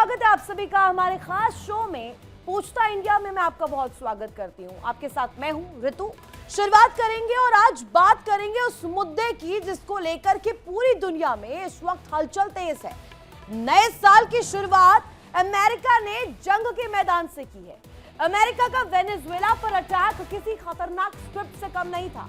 स्वागत है आप सभी का हमारे खास शो में पूछता इंडिया में। मैं आपका बहुत स्वागत करती हूँ। आपके साथ मैं हूँ ऋतु। शुरुआत करेंगे और आज बात करेंगे उस मुद्दे की जिसको लेकर के पूरी दुनिया में इस वक्त हलचल तेज है। नए साल की शुरुआत अमेरिका ने जंग के मैदान से की है। अमेरिका का वेनेजुएला पर अटैक किसी खतरनाक स्क्रिप्ट से कम नहीं था।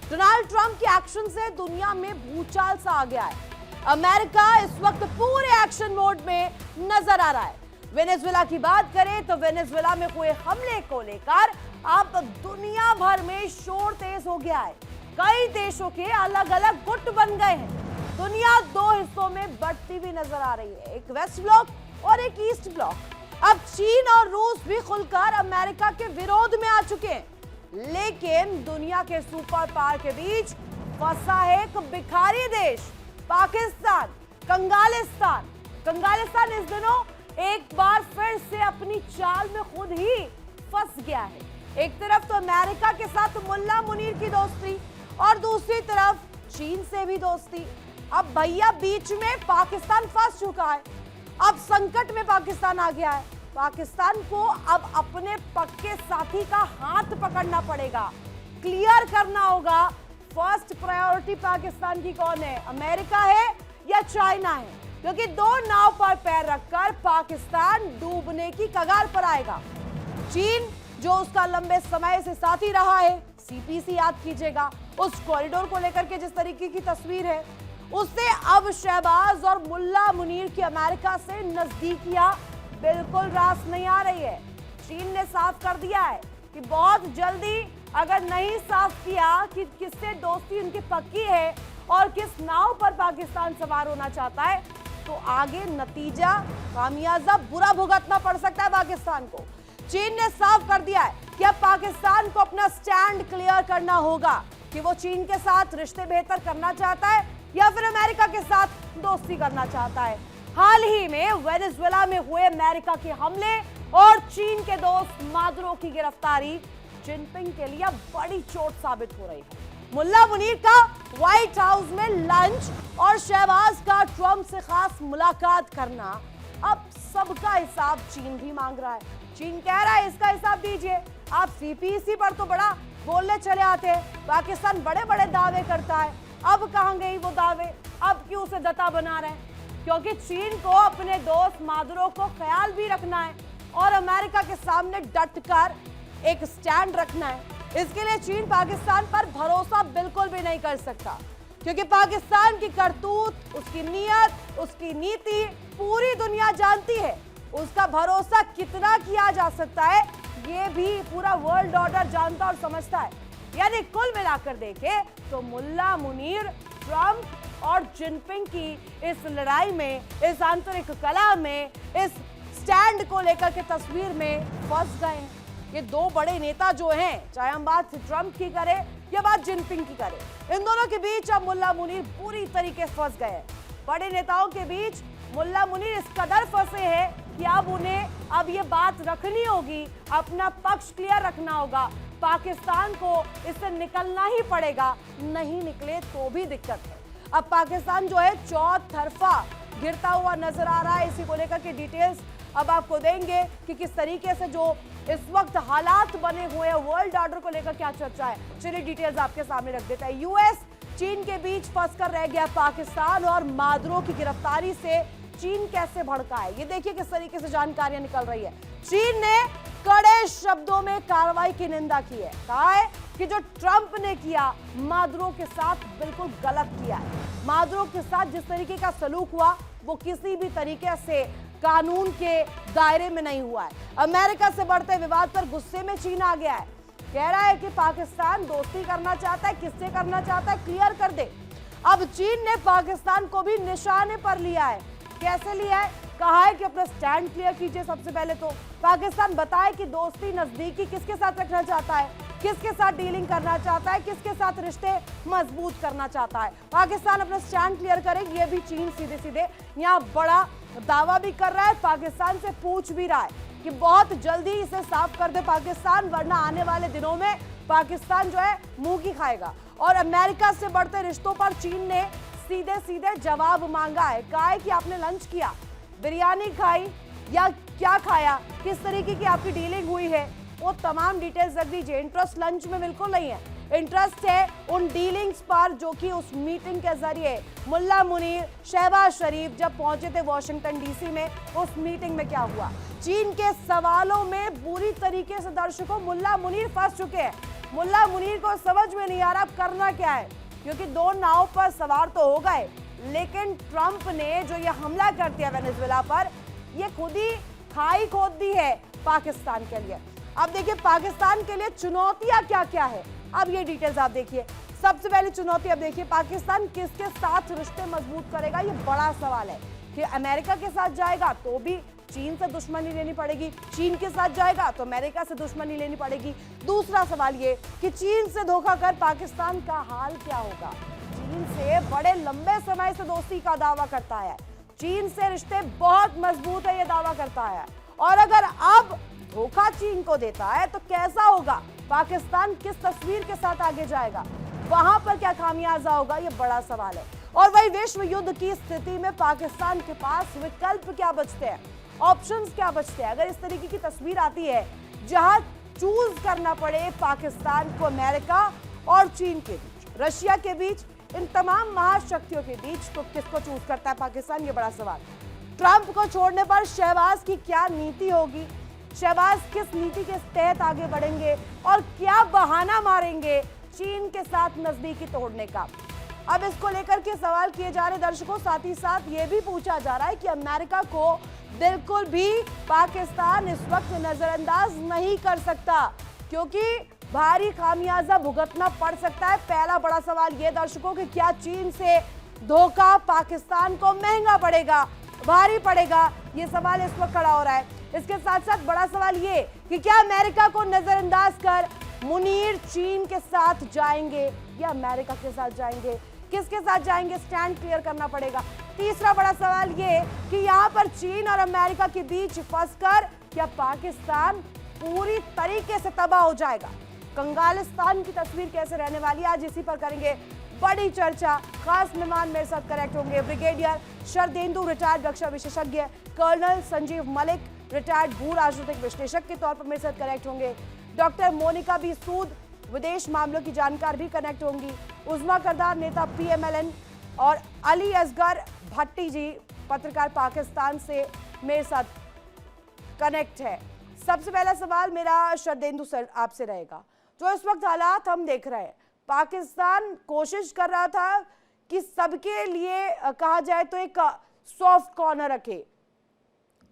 डोनाल्ड ट्रंप के एक्शन से दुनिया में भूचाल सा आ गया है। अमेरिका इस वक्त पूरे एक्शन मोड में नजर आ रहा है। वेनेजुएला की बात करें तो वेनेजुएला में हुए हमले को लेकर अब दुनिया भर में शोर तेज हो गया है। कई देशों के अलग अलग गुट बन गए हैं। दुनिया दो हिस्सों में बढ़ती हुई नजर आ रही है, एक वेस्ट ब्लॉक और एक ईस्ट ब्लॉक। अब चीन और रूस भी खुलकर अमेरिका के विरोध में आ चुके हैं, लेकिन दुनिया के सुपर पावर के बीच फंसा है एक भिखारी देश पाकिस्तान। कंगालिस्तान इस दिनों एक बार फिर से अपनी चाल में खुद ही फंस गया है। एक तरफ तो अमेरिका के साथ मुल्ला मुनीर की दोस्ती और दूसरी तरफ चीन से भी दोस्ती। अब भैया बीच में पाकिस्तान फंस चुका है। अब संकट में पाकिस्तान आ गया है। पाकिस्तान को अब अपने पक्के साथी का हाथ पकड़ना पड़ेगा, क्लियर करना होगा फर्स्ट प्रायोरिटी पाकिस्तान की कौन है, अमेरिका है या चाइना है, क्योंकि दो नाव पर पैर रखकर पाकिस्तान डूबने की कगार पर आएगा। चीन जो उसका लंबे समय से साथी रहा है, सीपीसी याद कीजिएगा, उस कॉरिडोर को लेकर के जिस तरीके की तस्वीर है, उससे अब शहबाज और मुल्ला मुनीर की अमेरिका से नजदीकियां बिल्कुल रास नहीं आ रही है। चीन ने साफ कर दिया है कि बहुत जल्दी अगर नहीं साफ किया कि किससे दोस्ती उनकी पक्की है और किस नाव पर पाकिस्तान सवार होना चाहता है, तो आगे नतीजा खामियाजा बुरा भुगतना पड़ सकता है पाकिस्तान को। चीन ने साफ कर दिया है कि अब पाकिस्तान को अपना स्टैंड क्लियर करना होगा कि वो चीन के साथ रिश्ते बेहतर करना चाहता है या फिर अमेरिका के साथ दोस्ती करना चाहता है। हाल ही में वेनेजुएला में हुए अमेरिका के हमले और चीन के दोस्त मादुरो की गिरफ्तारी जिनपिंग के लिए बड़ी चोट साबित हो रही है। मुल्ला मुनीर का व्हाइट हाउस में लंच और शहबाज का ट्रंप से खास मुलाकात करना, अब सबका हिसाब चीन भी मांग रहा है। चीन कह रहा है इसका हिसाब दीजिए। आप सीपीसी पर तो बड़ा बोलने चले आते हैं, पाकिस्तान बड़े बड़े दावे करता है, अब कहां गई वो दावे, अब क्यों उसे दता बना रहे हैं? क्योंकि चीन को अपने दोस्त मादुरो को ख्याल भी रखना है और अमेरिका के सामने डटकर एक स्टैंड रखना है। इसके लिए चीन पाकिस्तान पर भरोसा बिल्कुल भी नहीं कर सकता, क्योंकि पाकिस्तान की करतूत, उसकी नीयत, उसकी नीति पूरी दुनिया जानती है। उसका भरोसा कितना किया जा सकता है ये भी पूरा वर्ल्ड ऑर्डर जानता और समझता है। यानी कुल मिलाकर देखे तो मुल्ला मुनीर, ट्रंप और जिनपिंग की इस लड़ाई में, इस आंतरिक कला में, इस स्टैंड को लेकर के तस्वीर में फंस गए हैं। ये दो बड़े नेता जो हैं, चाहे हम बात ट्रंप की करें या बात जिनपिंग की करें, इन दोनों के बीच अब मुल्ला मुनीर पूरी तरीके से फंस गए हैं। बड़े नेताओं के बीच मुल्ला मुनीर इस कदर फंसे हैं कि अब उन्हें अब ये बात रखनी होगी, अपना पक्ष क्लियर रखना होगा। पाकिस्तान को इससे निकलना ही पड़ेगा, नहीं निकले तो भी दिक्कत है। अब पाकिस्तान जो है चौतरफा गिरता हुआ नजर आ रहा है। इसी को लेकर के डिटेल्स अब आपको देंगे कि किस तरीके से जो इस वक्त हालात बने हुए हैं, वर्ल्ड ऑर्डर को लेकर क्या चर्चा है। चलिए डिटेल्स आपके सामने रख देता है। यूएस चीन के बीच फंसकर रह गया पाकिस्तान और मादुरो की गिरफ्तारी से चीन कैसे भड़का है, ये देखिए किस तरीके से जानकारियां निकल रही है। चीन ने कड़े शब्दों में कार्रवाई की निंदा की है, कहा है कि जो ट्रंप ने किया मादुरो के साथ बिल्कुल गलत किया है। मादुरो के साथ जिस तरीके का सलूक हुआ वो किसी भी तरीके से कानून के दायरे में नहीं हुआ है। अमेरिका से बढ़ते विवाद पर गुस्से में चीन आ गया है, कह रहा है कि पाकिस्तान दोस्ती करना चाहता है, किससे करना चाहता है क्लियर कर दे। अब चीन ने पाकिस्तान को भी निशाने पर लिया है। कैसे लिया है? कहा है कि अपना स्टैंड क्लियर कीजिए। सबसे पहले तो पाकिस्तान बताए कि दोस्ती नजदीकी किसके साथ रखना चाहता है, किसके साथ डीलिंग करना चाहता है, किसके साथ रिश्ते मजबूत करना चाहता है। पाकिस्तान अपना स्टैंड क्लियर करे, ये भी चीन सीधे सीधे यहाँ बड़ा दावा भी कर रहा है, पाकिस्तान से पूछ भी रहा है कि बहुत जल्दी इसे साफ कर दे पाकिस्तान, वरना आने वाले दिनों में पाकिस्तान जो है मुंह की खाएगा। और अमेरिका से बढ़ते रिश्तों पर चीन ने सीधे सीधे जवाब मांगा है। कहा है कि आपने लंच किया, बिरयानी खाई, या क्या खाया, किस तरीके की आपकी डीलिंग हुई है, वो तमाम डिटेल्स रख दीजिए। इंटरेस्ट लंच में बिल्कुल नहीं है, इंटरेस्ट है उन डीलिंग्स पर जो कि उस मीटिंग के जरिए मुल्ला मुनीर, शहबाज शरीफ जब पहुंचे थे वॉशिंगटन डीसी में, उस मीटिंग में क्या हुआ। चीन के सवालों में बुरी तरीके से दर्शकों मुल्ला मुनीर फंस चुके हैं। मुल्ला मुनीर को समझ में नहीं आ रहा अब करना क्या है, क्योंकि दो नाव पर सवार तो हो गए, लेकिन ट्रंप ने जो ये हमला कर दिया वेनेजुएला पर, ये खुद ही खाई खोद दी है पाकिस्तान के लिए। अब देखिए पाकिस्तान के लिए चुनौतियां क्या क्या है, अब ये डिटेल्स आप देखिए। सबसे पहली चुनौती अब देखिए, पाकिस्तान किसके साथ रिश्ते मजबूत करेगा, ये बड़ा सवाल है। कि अमेरिका के साथ जाएगा तो भी चीन से दुश्मनी लेनी पड़ेगी, चीन के साथ जाएगा तो अमेरिका से दुश्मनी लेनी पड़ेगी। दूसरा सवाल ये कि चीन से धोखा कर पाकिस्तान का हाल क्या होगा। चीन से बड़े लंबे समय से दोस्ती का दावा करता है, चीन से रिश्ते बहुत मजबूत है ये दावा करता है, और अगर अब धोखा चीन को देता है तो कैसा होगा, पाकिस्तान किस तस्वीर के साथ आगे जाएगा, वहां पर क्या खामियाजा होगा, ये बड़ा सवाल है। और वही विश्व युद्ध की स्थिति में पाकिस्तान के पास विकल्प क्या बचते हैं, ऑप्शंस क्या बचते हैं। अगर इस तरीके की तस्वीर आती है जहां चूज करना पड़े पाकिस्तान को अमेरिका और चीन के बीच, रशिया के बीच, इन तमाम महाशक्तियों के बीच, तो किसको चूज करता है पाकिस्तान, ये बड़ा सवाल। ट्रंप को छोड़ने पर शहबाज की क्या नीति होगी, शहबाज किस नीति के तहत आगे बढ़ेंगे और क्या बहाना मारेंगे चीन के साथ नजदीकी तोड़ने का। अब इसको लेकर के सवाल किए जा रहे दर्शकों, साथ ही साथ ये भी पूछा जा रहा है कि अमेरिका को बिल्कुल भी पाकिस्तान इस वक्त नजरअंदाज नहीं कर सकता, क्योंकि भारी खामियाजा भुगतना पड़ सकता है। पहला बड़ा सवाल ये दर्शकों कि क्या चीन से धोखा पाकिस्तान को महंगा पड़ेगा, भारी पड़ेगा, ये सवाल इस वक्त खड़ा हो रहा है। इसके साथ साथ बड़ा सवाल ये कि क्या अमेरिका को नजरअंदाज कर मुनीर चीन के साथ जाएंगे या अमेरिका के साथ जाएंगे, किसके साथ जाएंगे, स्टैंड क्लियर करना पड़ेगा। तीसरा बड़ा सवाल ये कि यहाँ पर चीन और अमेरिका के बीच फंसकर क्या पाकिस्तान पूरी तरीके से तबाह हो जाएगा, कंगालिस्तान की तस्वीर कैसे रहने वाली है, आज इसी पर करेंगे बड़ी चर्चा। खास मेहमान मेरे साथ कनेक्ट होंगे ब्रिगेडियर शरदेंदु, रिटायर्ड रक्षा विशेषज्ञ, कर्नल संजीव मलिक, रिटायर्ड भू राजनीतिक विश्लेषक के तौर पर मेरे साथ कनेक्ट होंगे, डॉक्टर मोनिका बी सूद, विदेश मामलों की जानकार भी कनेक्ट होंगी, उज़्मा करदार, नेता पीएमएलएन, और अली असगर भट्टी जी, पत्रकार, पाकिस्तान से मेरे साथ कनेक्ट है। सबसे पहला सवाल मेरा शरदेंदु सर आपसे रहेगा, जो इस वक्त हालात हम देख रहे हैं, पाकिस्तान कोशिश कर रहा था कि सबके लिए कहा जाए तो एक सॉफ्ट कॉर्नर रखे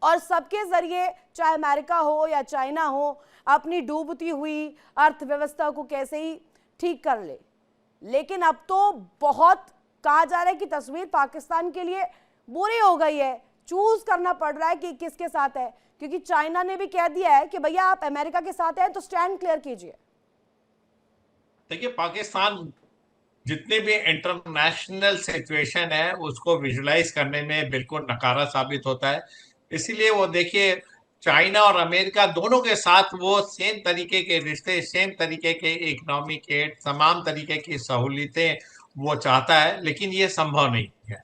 और सबके जरिए, चाहे अमेरिका हो या चाइना हो, अपनी डूबती हुई अर्थव्यवस्था को कैसे ही ठीक कर ले। लेकिन अब तो बहुत कहा जा रहा है कि तस्वीर पाकिस्तान के लिए बुरी हो गई है, चूज करना पड़ रहा है कि किसके साथ है, क्योंकि चाइना ने भी कह दिया है कि भैया आप अमेरिका के साथ हैं तो स्टैंड क्लियर कीजिए। देखिए, पाकिस्तान जितने भी इंटरनेशनल सिचुएशन है उसको विजुलाइज करने में बिल्कुल नकारा साबित होता है। इसीलिए वो देखिए, चाइना और अमेरिका दोनों के साथ वो सेम तरीके के रिश्ते, सेम तरीके के इकोनॉमिक एड, तमाम तरीके की सहूलियतें वो चाहता है, लेकिन ये संभव नहीं है।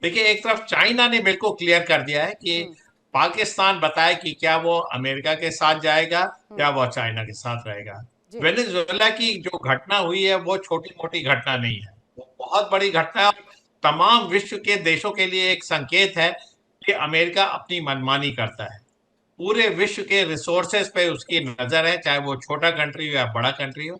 देखिए, एक तरफ चाइना ने बिल्कुल क्लियर कर दिया है कि पाकिस्तान बताए कि क्या वो अमेरिका के साथ जाएगा या वो चाइना के साथ रहेगा। वेनेजुएला की जो घटना हुई है वो छोटी मोटी घटना नहीं है, वो बहुत बड़ी घटना है। तमाम विश्व के देशों के लिए एक संकेत है कि अमेरिका अपनी मनमानी करता है। पूरे विश्व के रिसोर्सेज पे उसकी नजर है, चाहे वो छोटा कंट्री हो या बड़ा कंट्री हो।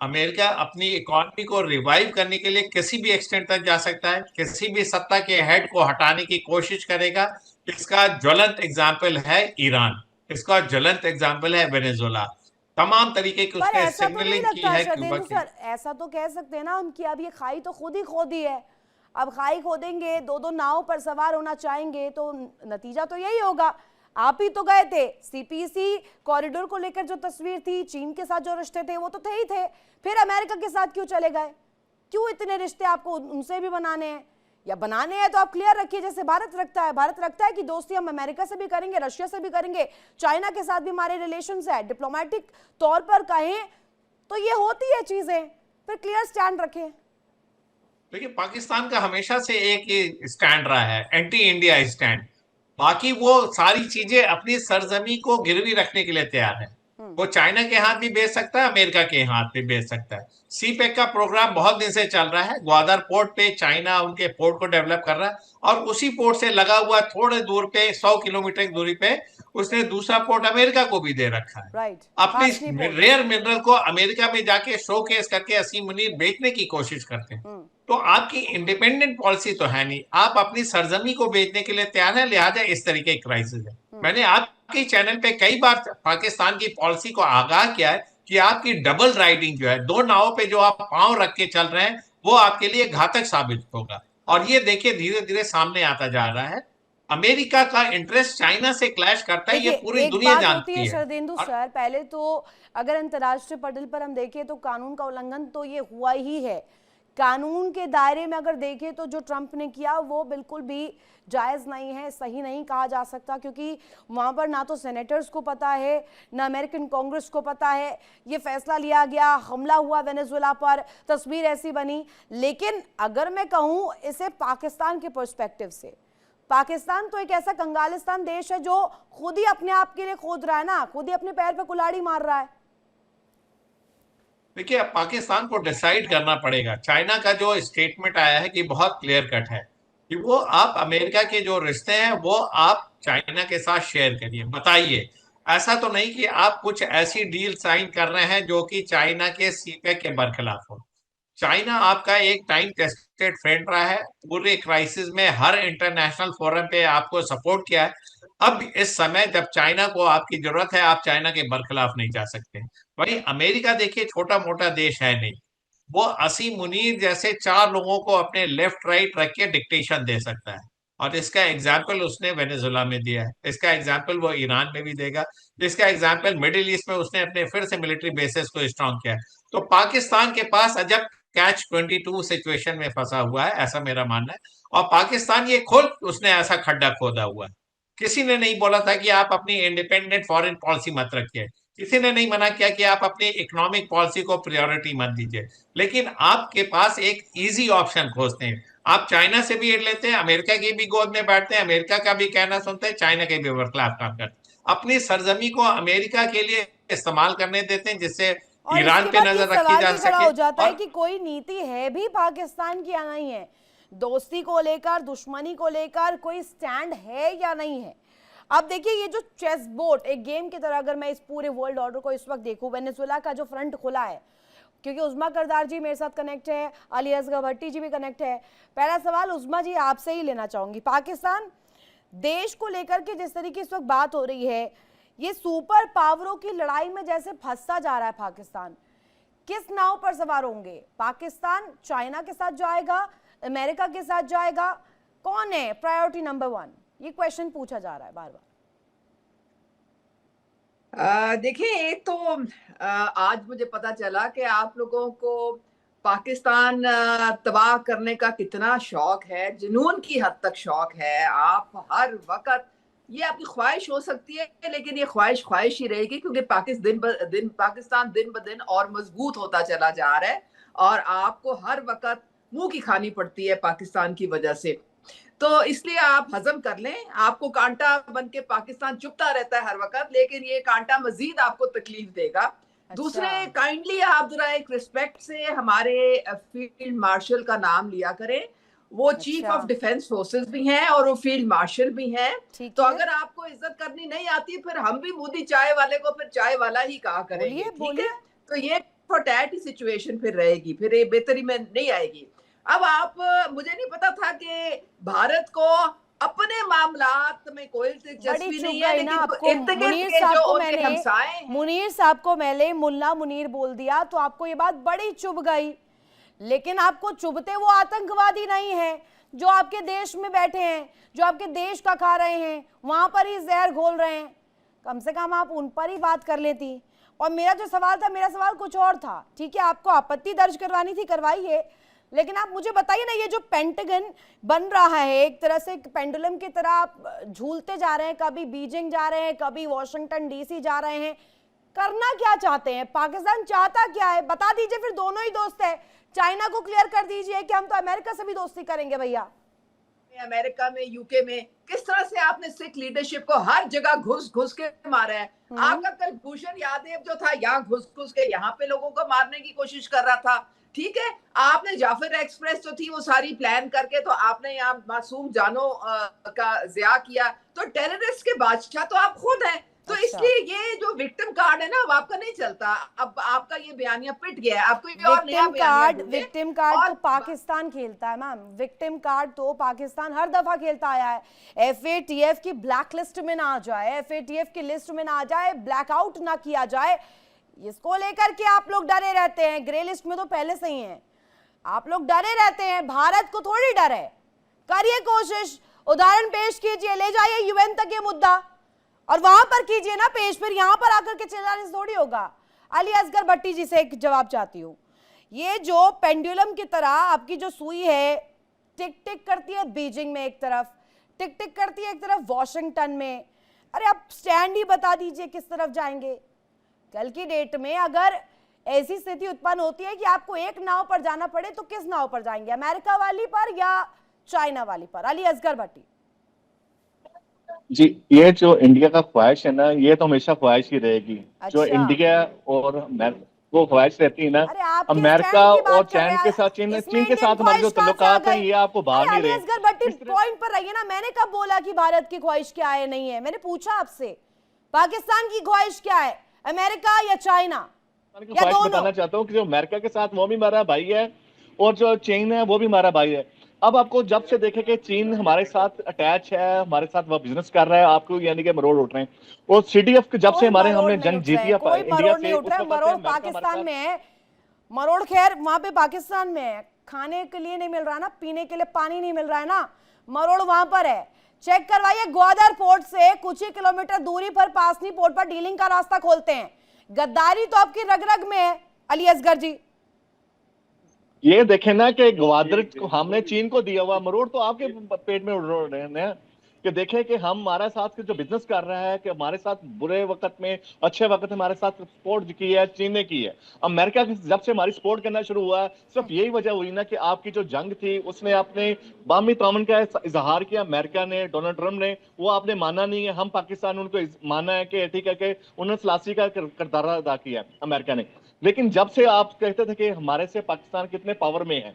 अमेरिका अपनी इकोनॉमी को रिवाइव करने के लिए किसी भी एक्सटेंट तक जा सकता है, किसी भी सत्ता के हेड को हटाने की कोशिश करेगा। इसका ज्वलंत एग्जाम्पल है ईरान, इसका ज्वलंत एग्जाम्पल है वेनेजुएला। तमाम तरीके की उसने सिग्नलिंग की है सर, ऐसा तो कह सकते हैं ना हम कि अब ये खाई तो खुद ही खोदी है, अब खाई खोदेंगे, दो दो नाव पर सवार होना चाहेंगे तो नतीजा तो यही होगा। आप ही तो गए थे, सीपीसी कॉरिडोर को लेकर जो तस्वीर थी, चीन के साथ जो रिश्ते थे वो तो थे ही थे, फिर अमेरिका के साथ क्यों चले गए, क्यों इतने रिश्ते आपको उनसे भी बनाने हैं, या बनाने हैं तो आप क्लियर रखिए जैसे भारत रखता है। भारत रखता है कि दोस्ती हम अमेरिका से भी करेंगे, रशिया से भी करेंगे, चाइना के साथ भी हमारे रिलेशंस है, डिप्लोमेटिक तौर पर कहें तो ये होती है चीजें, फिर क्लियर स्टैंड रखें। देखिए, पाकिस्तान का हमेशा से एक ही स्टैंड रहा है, एंटी इंडिया स्टैंड। बाकी वो सारी चीजें अपनी सरजमी को गिरवी रखने के लिए तैयार है। वो चाइना के हाथ भी बेच सकता है, अमेरिका के हाथ भी बेच सकता है। सी पैक का प्रोग्राम बहुत दिन से चल रहा है। ग्वादर पोर्ट पे चाइना उनके पोर्ट को डेवलप कर रहा है, और उसी पोर्ट से लगा हुआ थोड़े दूर पे 100 किलोमीटर की दूरी पे उसने दूसरा पोर्ट अमेरिका को भी दे रखा है। राइट, अपनी रेयर मिनरल को अमेरिका में जाके शोकेस करके असीम मुनीर बेचने की कोशिश करते हैं। तो आपकी इंडिपेंडेंट पॉलिसी तो है नहीं, आप अपनी सरजमी को बेचने के लिए तैयार है, लिहाजा इस तरीके की क्राइसिस है। मैंने आपके चैनल पे कई बार पाकिस्तान की पॉलिसी को आगाह किया है कि आपकी डबल राइडिंग जो है, दो नावों पे जो आप पांव रख के चल रहे हैं, वो आपके लिए घातक साबित होगा। और ये देखिए धीरे धीरे सामने आता जा रहा है। अमेरिका का इंटरेस्ट चाइना से क्लैश करता है, ये पूरी एक दुनिया बात होती जानती है है। शरदेंदु सर, पहले तो अगर अंतर्राष्ट्रीय पटल पर हम देखें तो कानून का उल्लंघन तो ये हुआ ही है। कानून के दायरे में अगर देखें तो जो ट्रंप ने किया वो बिल्कुल भी जायज नहीं है, सही नहीं कहा जा सकता, क्योंकि वहां पर ना तो सेनेटर्स को पता है ना अमेरिकन कांग्रेस को पता है। ये फैसला लिया गया, हमला हुआ वेनेजुएला पर, तस्वीर ऐसी बनी। लेकिन अगर मैं कहूं इसे पाकिस्तान के पर्सपेक्टिव से, पाकिस्तान तो एक ऐसा कंगालिस्तान देश है जो खुद ही अपने आप के लिए खोद रहा है ना, खुद ही अपने पैर पे कुल्हाड़ी मार रहा है। देखिए, अब पाकिस्तान को डिसाइड करना पड़ेगा। चाइना का जो स्टेटमेंट आया है कि बहुत क्लियर कट है कि वो आप अमेरिका के जो रिश्ते हैं वो आप चाइना के साथ शेयर करिए, बताइए। ऐसा तो नहीं कि आप कुछ ऐसी डील साइन कर रहे हैं जो कि चाइना के सीपेक के बरखिलाफ हो। चाइना आपका एक टाइम टेस्टेड फ्रेंड रहा है, पूरे क्राइसिस में हर इंटरनेशनल फोरम पे आपको सपोर्ट किया है। अब इस समय जब चाइना को आपकी जरूरत है, आप चाइना के बरखिलाफ नहीं जा सकते। वहीं अमेरिका देखिए छोटा मोटा देश है नहीं, वो असीम मुनीर जैसे चार लोगों को अपने लेफ्ट राइट रख के डिक्टेशन दे सकता है। और इसका एग्जाम्पल उसने वेनेजुला में दिया है, इसका एग्जाम्पल वो ईरान में भी देगा, इसका एग्जाम्पल मिडिल ईस्ट में उसने अपने फिर से मिलिट्री बेसिस को स्ट्रॉन्ग किया है। तो पाकिस्तान के पास अजब कैच 22 सिचुएशन में फंसा हुआ है, ऐसा मेरा मानना है। और पाकिस्तान ये खुद उसने ऐसा खड्डा खोदा हुआ है। किसी ने नहीं बोला था कि आप अपनी इंडिपेंडेंट फॉरेन पॉलिसी मत रखिए, किसी ने नहीं मना किया कि आप अपनी इकोनॉमिक पॉलिसी को प्रायोरिटी मत दीजिए, लेकिन आपके पास एक इजी ऑप्शन खोजते हैं। आप चाइना से भी एड लेते हैं, अमेरिका की भी गोद में बैठते हैं, अमेरिका का भी कहना सुनते हैं, चाइना के भी बरखिलाफ काम करते हैं, अपनी सरजमी को अमेरिका के लिए इस्तेमाल करने देते हैं, जिससे और ईरान इसके पे बाद ये नजर रखी सवाल जा भी खड़ा सके। हो जाता है और कि कोई नीति है भी पाकिस्तान की या नहीं है, दोस्ती को लेकर, दुश्मनी को लेकर कोई स्टैंड है या नहीं है। अब देखिए ये जो चेस बोर्ड एक गेम की तरह, अगर मैं इस पूरे वर्ल्ड ऑर्डर को इस वक्त देखूं, वेनेजुएला का जो फ्रंट खुला है, क्योंकि उज़्मा करदार जी मेरे साथ कनेक्ट है, अली असगर भट्टी जी भी कनेक्ट है। पहला सवाल उज़्मा जी आपसे ही लेना चाहूंगी, पाकिस्तान देश को लेकर के जिस तरीके इस वक्त बात हो रही है, ये सुपर पावरों की लड़ाई में जैसे फंसता जा रहा है पाकिस्तान, किस नाव पर सवार होंगे? पाकिस्तान चाइना के साथ जाएगा, अमेरिका के साथ जाएगा, कौन है प्रायोरिटी नंबर 1? ये क्वेश्चन पूछा जा रहा है बार बार। देखिए, एक तो आज मुझे पता चला कि आप लोगों को पाकिस्तान तबाह करने का कितना शौक है, जुनून की हद तक शौक है। आप हर वक्त, ये आपकी ख्वाहिश हो सकती है लेकिन ये ख्वाहिश ख्वाहिश ही रहेगी, क्योंकि पाकिस्तान दिन ब दिन और मजबूत होता चला जा रहा है और आपको हर वक्त मुंह की खानी पड़ती है पाकिस्तान की वजह से। तो इसलिए आप हजम कर लें, आपको कांटा बन के पाकिस्तान चुभता रहता है हर वक्त, लेकिन ये कांटा मजीद आपको तकलीफ देगा। दूसरे, काइंडली आप जरा एक रिस्पेक्ट से हमारे फील्ड मार्शल का नाम लिया करें। वो चीफ ऑफ डिफेंस फोर्सेस भी हैं और वो फील्ड मार्शल भी हैं। तो अगर आपको इज्जत करनी नहीं आती, फिर हम भी मोदी चाय वाले को फिर चाय वाला ही कहा करेंगे, ठीक है? तो ये टैट सिचुएशन फिर रहेगी, फिर ये बेहतरी में नहीं आएगी। अब आप, मुझे नहीं पता था कि भारत को अपने मामलात में कोई दिलचस्पी नहीं है, लेकिन मुनीर साहब को मैंने मुल्ला मुनीर बोल दिया तो आपको ये बात बड़ी चुभ गई, लेकिन आपको चुभते वो आतंकवादी नहीं है जो आपके देश में बैठे हैं, जो आपके देश का खा रहे हैं, वहां पर ही जहर घोल रहे हैं। कम से कम आप उन पर ही बात कर लेती। और मेरा जो सवाल था, मेरा सवाल कुछ और था। ठीक है, आपको आपत्ति दर्ज करवानी थी, करवाइए, लेकिन आप मुझे बताइए ना, ये जो पेंटागन बन रहा है, एक तरह से पेंडुलम की तरह आप झूलते जा रहे हैं, कभी बीजिंग जा रहे हैं, कभी वॉशिंगटन डीसी जा रहे हैं, करना क्या चाहते हैं? पाकिस्तान चाहता क्या है? बता दीजिए, फिर दोनों ही दोस्त है। चाइना को क्लियर कर दीजिए कि हम तो अमेरिका से भी दोस्ती करेंगे भैया। अमेरिका में, यूके में, किस तरह से आपने सिख लीडरशिप को हर जगह घुस घुस के मारा है। आपका कुलभूषण यादव जो था यहाँ घुस घुस के यहाँ पे लोगों को मारने की कोशिश कर रहा था। ठीक है, आपने जाफर एक्सप्रेस जो थी वो सारी प्लान करके तो आपने यहाँ मासूम जानों का ज़िया किया। तो टेररिस्ट के बादशाह तो आप खुद हैं। तो इसलिए ये जो विक्टिम कार्ड है ना, अब आपका नहीं चलता। अब आपका ये बयानिया पिट गया है। आपको ये और नया विक्टिम कार्ड तो पाकिस्तान खेलता है मैम। विक्टिम कार्ड तो पाकिस्तान हर दफा खेलता आया है। FATF की ब्लैक लिस्ट में ना आ जाए, FATF की लिस्ट में ना आ जाए, ब्लैकआउट ना किया जाए, इसको लेकर के आप लोग डरे रहते हैं। ग्रे लिस्ट में तो पहले से ही है, आप लोग डरे रहते हैं। भारत को थोड़ी डर है। करिए कोशिश, उदाहरण पेश कीजिए, ले जाइए UN तक ये मुद्दा और वहां पर कीजिए ना पेश। फिर यहां पर आकर के चिल्लाने से थोड़ी होगा। अली असगर भट्टी जी से एक जवाब चाहती हूँ। ये जो पेंडुलम की तरह आपकी जो सुई है, टिक टिक करती है बीजिंग में एक तरफ, टिक टिक करती है एक तरफ वॉशिंगटन में। अरे आप स्टैंड ही बता दीजिए किस तरफ जाएंगे। कल की डेट में अगर ऐसी स्थिति उत्पन्न होती है कि आपको एक नाव पर जाना पड़े तो किस नाव पर जाएंगे, अमेरिका वाली पर या चाइना वाली पर? अली असगर भट्टी जी, ये जो इंडिया का ख्वाहिश है ना, ये तो हमेशा ख्वाहिश ही रहेगी। जो अच्छा। इंडिया और वो ख्वाहिश रहती है ना, अरे आपके अमेरिका स्टैंड की बात और कर चीन रहे के हैं। साथ, चीन इसमें के साथ इंडियन हमारे जो ख्वाहिश कहाँ से ताल्लुकात आ हैं गई? ये आपको बाहर अरे नहीं अली रहे। असगर भट्टी पॉइंट पर रहिए ना। मैंने कब बोला कि भारत की ख्वाहिश क्या है नहीं है? मैंने पूछा आपसे पाकिस्तान की ख्वाहिश क्या है, अमेरिका या चाइना या ख्वाहिश दोनों? बताना चाहता हूँ कि जो अमेरिका के साथ वो भी हमारा भाई है और जो चीन है वो भी हमारा भाई है। अब आपको जब से देखे कि चीन हमारे साथ अटैच है, हमारे साथ वो बिजनेस कर रहा है, आपको यानी कि मरोड़ उठ रहे हैं। और CDF जब से हमारे हमने जंग जीती है कोई इंडिया मरोड़ से, नहीं उठ रहा है। मरोड़ पाकिस्तान में है। मरोड़ खैर वहां पे पाकिस्तान में है, खाने के लिए नहीं मिल रहा ना, पीने के लिए पानी नहीं मिल रहा है ना, मरोड़ वहां पर है। चेक करवाइए, ग्वादर पोर्ट से कुछ ही किलोमीटर दूरी पर पासनी पोर्ट पर डीलिंग का रास्ता खोलते हैं। गद्दारी तो आपकी रग रग में है अली असगर जी। ये देखे ना कि ग्वादर हमने चीन को दिया हुआ, मरोड़ तो आपके पेट में उड़ रहे हैं। कि देखें कि हम हमारे साथ जो बिजनेस कर रहा है, कि हमारे साथ बुरे वक्त में अच्छे वक्त में हमारे साथ सपोर्ट की है चीन ने की है। अमेरिका जब से हमारी सपोर्ट करना शुरू हुआ, सिर्फ यही वजह हुई ना कि आपकी जो जंग थी उसने अपने बामी तामन का इजहार किया। अमेरिका ने, डोनाल्ड ट्रंप ने, वो आपने माना नहीं है। हम पाकिस्तान ने उनको माना है कि ठीक है कि उन्होंने सलासी का किरदार अदा किया अमेरिका ने। लेकिन जब से आप कहते थे कि हमारे से पाकिस्तान कितने पावर में है,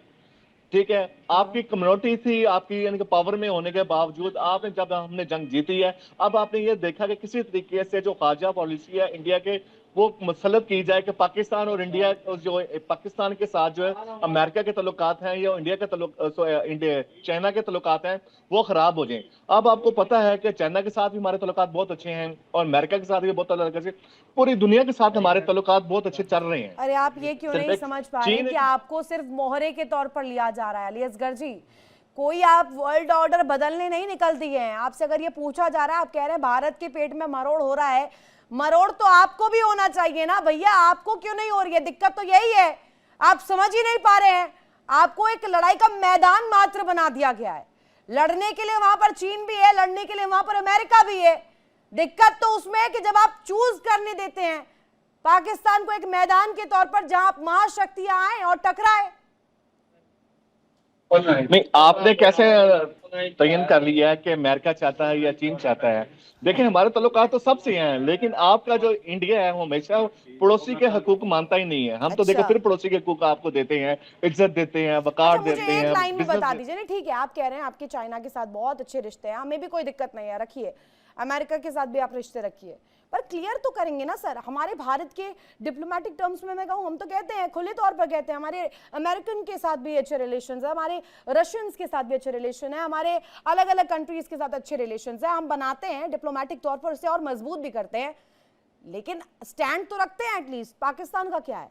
ठीक है, आपकी कम्युनिटी थी, आपकी यानी कि पावर में होने के बावजूद आपने जब हमने जंग जीती है, अब आपने ये देखा कि किसी तरीके से जो खारजा पॉलिसी है इंडिया के वो मुसलत की जाए कि पाकिस्तान और इंडिया जो पाकिस्तान के साथ जो है अमेरिका के तल्लुकात हैं या इंडिया के चाइना के तल्लुकात हैं वो खराब हो जाएं। अब आपको पता है कि चाइना के साथ भी हमारे तल्लुकात बहुत अच्छे हैं और अमेरिका के साथ भी बहुत अच्छे, पूरी दुनिया के साथ हमारे तल्लुकात बहुत अच्छे चल रहे हैं। अरे आप ये क्यों नहीं समझ पा रहे कि आपको सिर्फ मोहरे के तौर पर लिया जा रहा है अली असगर जी? कोई आप वर्ल्ड ऑर्डर बदलने नहीं निकल दिए हैं। आपसे अगर ये पूछा जा रहा है, आप कह रहे हैं भारत के पेट में मरोड़ हो रहा है, मरोड़ तो आपको भी होना चाहिए ना भैया। आपको क्यों नहीं हो रही है? दिक्कत तो यही है, आप समझ ही नहीं पा रहे हैं। आपको एक लड़ाई का मैदान मात्र बना दिया गया है। लड़ने के लिए वहां पर चीन भी है, लड़ने के लिए वहां पर अमेरिका भी है। दिक्कत तो उसमें है कि जब आप चूज करने देते हैं पाकिस्तान को एक मैदान के तौर पर जहां महाशक्तियां आए और टकराए। नहीं, आपने कैसे तयन कर लिया है कि अमेरिका चाहता है या चीन चाहता है? देखिए, हमारे तल्लुकात तो सबसे हैं, लेकिन आपका जो इंडिया है वो हमेशा पड़ोसी के हकूक मानता ही नहीं है। हम तो देखो फिर पड़ोसी के हकूक आपको देते हैं, इज्जत देते हैं, वकार देते हैं। मुझे एक लाइन में बता दीजिए ना, ठीक है आप कह रहे हैं आपके चाइना के साथ बहुत अच्छे रिश्ते हैं, हमें भी कोई दिक्कत नहीं है, रखिए। अमेरिका के साथ भी आप रिश्ते रखिए, पर क्लियर तो करेंगे ना सर। हमारे भारत के डिप्लोमेटिक टर्म्स में मैं कहूँ, हम तो कहते हैं, खुले तौर पर कहते हैं, हमारे अमेरिकन के साथ भी अच्छे रिलेशंस है, हमारे रशियंस के साथ भी अच्छे रिलेशन है, हमारे अलग अलग कंट्रीज के साथ अच्छे रिलेशंस है। हम बनाते हैं डिप्लोमेटिक तौर पर उसे और मजबूत भी करते हैं, लेकिन स्टैंड तो रखते हैं एटलीस्ट। पाकिस्तान का क्या है?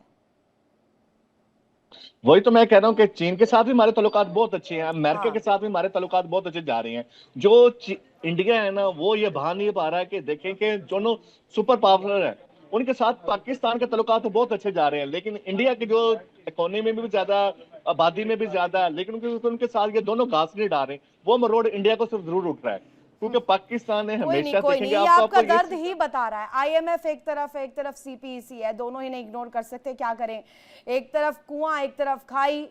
वही तो मैं कह रहा हूँ कि चीन के साथ भी हमारे तल्लुकात बहुत अच्छे हैं, अमेरिका के साथ भी हमारे तल्लुकात बहुत अच्छे जा रहे हैं। जो इंडिया है ना वो ये भान नहीं पा रहा है कि देखें कि दोनों सुपर पावर है, उनके साथ पाकिस्तान के तल्लुकात तो बहुत अच्छे जा रहे हैं, लेकिन इंडिया की जो इकोनॉमी में भी ज्यादा, आबादी में भी ज्यादा, लेकिन उनके साथ ये दोनों घास नहीं डाल रहे। वो मरोड़ इंडिया को सिर्फ जरूर उठ रहा है, क्योंकि पाकिस्तान ने हमेशा देखेंगे आपका दर्द ही बता रहा है। IMF एक तरफ CPEC है, दोनों ही नहीं इग्नोर कर सकते, क्या करें। एक तरफ कुआं, एक तरफ खाई,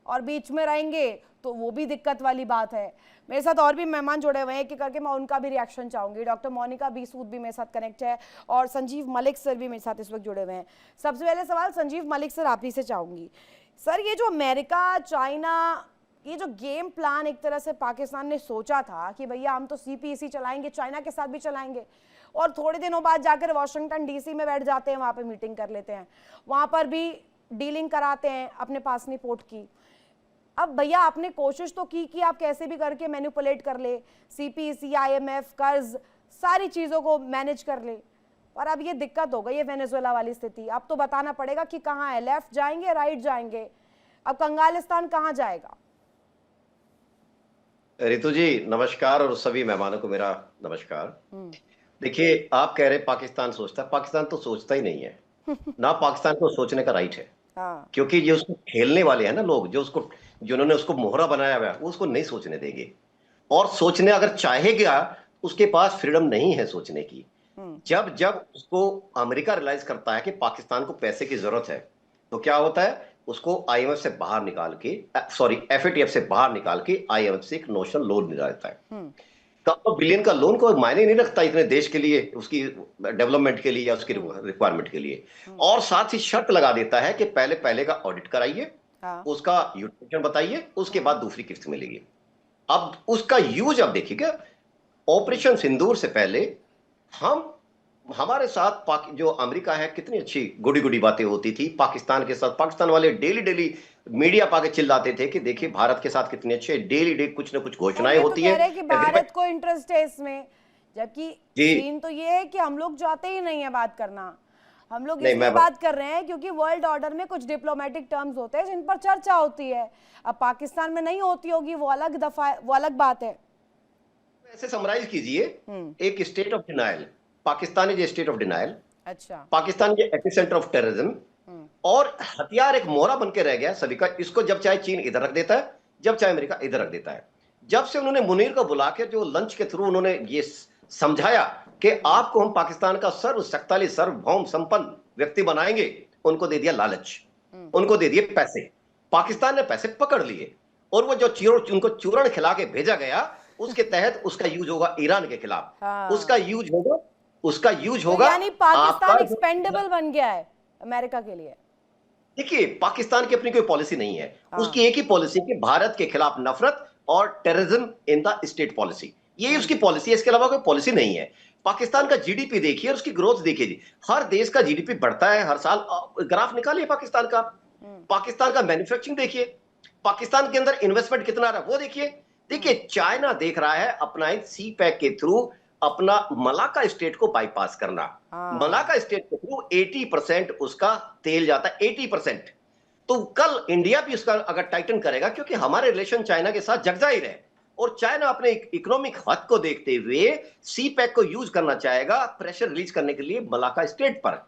और बीच में रहेंगे तो वो भी दिक्कत वाली बात है। मेरे साथ और भी मेहमान जुड़े हुए हैं, एक करके मैं उनका भी रिएक्शन चाहूंगी। डॉक्टर मोनिका बी सूद भी मेरे साथ कनेक्ट है और संजीव मलिक सर भी मेरे साथ इस वक्त जुड़े हुए हैं। सबसे पहले सवाल संजीव मलिक सर आप ही से चाहूंगी। सर, ये जो अमेरिका चाइना, ये जो गेम प्लान एक तरह से पाकिस्तान ने सोचा था कि भैया हम तो CPEC चलाएंगे, चाइना के साथ भी चलाएंगे, और थोड़े दिनों बाद जाकर वाशिंगटन DC में बैठ जाते हैं, वहाँ पे मीटिंग कर लेते हैं, वहाँ पर भी डीलिंग कराते हैं अपने पास नहीं पोर्ट की। अब भैया आपने कोशिश तो की कि आप कैसे भी करके मैनिपुलेट कर ले, CPEC, IMF, कर्ज, सारी चीज़ों को मैनेज कर ले, पर अब ये दिक्कत हो गई है वेनेजुएला वाली स्थिति। अब तो बताना पड़ेगा कि कहाँ है, लेफ्ट जाएंगे राइट जाएंगे, अब कंगालिस्तान कहाँ जाएगा? रितु जी नमस्कार और सभी मेहमानों को मेरा नमस्कार। देखिए, आप कह रहे पाकिस्तान सोचता है, पाकिस्तान तो सोचता ही नहीं है ना, पाकिस्तान को सोचने का राइट है। क्योंकि ये उसको खेलने वाले हैं ना लोग, जिन्होंने उसको मोहरा बनाया हुआ है, वो उसको नहीं सोचने देंगे। और सोचने अगर चाहेगा, उसके पास फ्रीडम नहीं है सोचने की। जब जब उसको अमेरिका रियलाइज करता है कि पाकिस्तान को पैसे की जरूरत है, तो क्या होता है, उसको IMF से बाहर निकाल के, सॉरी FATF से बाहर निकाल के IMF से एक नोशनल लोन मिला देता है। तो बिलियन का लोन कोई मायने नहीं रखता इतने देश के लिए, उसकी डेवलपमेंट के लिए या उसकी रिक्वायरमेंट के लिए। और साथ ही शर्त लगा देता है कि पहले का ऑडिट कराइए, उसका यूटिलाइजेशन बताइए, उसके बाद दूसरी किस्त मिलेगी। अब उसका यूज अब देखिएगा, ऑपरेशन सिंदूर से पहले हमारे साथ जो अमेरिका है, कितनी अच्छी गुडी बातें होती थी पाकिस्तान के साथ। पाकिस्तान वाले डेली मीडिया पाके चिल्लाते थे कि देखिए भारत के साथ कितने अच्छे, डेली कुछ ना कुछ घोषणाएं होती है कि भारत को इंटरेस्ट है इसमें, जबकि सीन तो ये है कि हम लोग चाहते ही नहीं है बात करना। हम लोग इसलिए बात कर रहे हैं क्योंकि वर्ल्ड ऑर्डर में कुछ डिप्लोमेटिक टर्म्स होते हैं जिन पर चर्चा होती है। अब पाकिस्तान में नहीं होती होगी, वो अलग बात है। ऐसे समराइज कीजिए, एक state of denial, Pakistan is state of denial. अच्छा, पाकिस्तान के एपिसेंटर ऑफ टेररिज्म, और हथियार एक मोहरा बन के रह गया सभी का। इसको जब चाहे चीन इधर रख देता है, जब चाहे अमेरिका इधर रख देता है। जब से उन्होंने मुनीर को बुला के जो लंच के थ्रू उन्होंने ये समझाया कि आपको हम पाकिस्तान का सर्वशक्तिशाली सार्वभौम संपन्न व्यक्ति बनाएंगे, उनको दे दिया लालच, उनको दे दिए पैसे। पाकिस्तान ने पैसे पकड़ लिए, और वो जो उनको चूरण खिला के भेजा गया, उसके तहत उसका यूज होगा ईरान के खिलाफ, उसका यूज होगा यानी पाकिस्तान एक्सपेंडेबल बन गया है अमेरिका के लिए। देखिए, पाकिस्तान की अपनी कोई पॉलिसी नहीं है, उसकी एक ही पॉलिसी कि भारत के खिलाफ नफरत और terrorism in the state policy, यही उसकी पॉलिसी है, इसके अलावा कोई पॉलिसी नहीं है। पाकिस्तान का GDP देखिए और उसकी ग्रोथ देखिए जी, हर देश का GDP बढ़ता है हर साल, ग्राफ निकालिए पाकिस्तान का। पाकिस्तान का मैन्युफैक्चरिंग देखिए, पाकिस्तान के अंदर इन्वेस्टमेंट कितना आ रहा है वो देखिए। देखिए, चाइना देख रहा है अपना CPEC के थ्रू अपना मलाका स्टेट को बाईपास करना। मलाका स्टेट के थ्रू 80% उसका तेल जाता है, 80%। तो कल इंडिया भी उसका अगर टाइटन करेगा, क्योंकि हमारे रिलेशन चाइना के साथ जगजाहिर है, और चाइना अपने इकोनॉमिक हद को देखते हुए CPEC को यूज करना चाहेगा प्रेशर रिलीज करने के लिए मलाका स्टेट पर।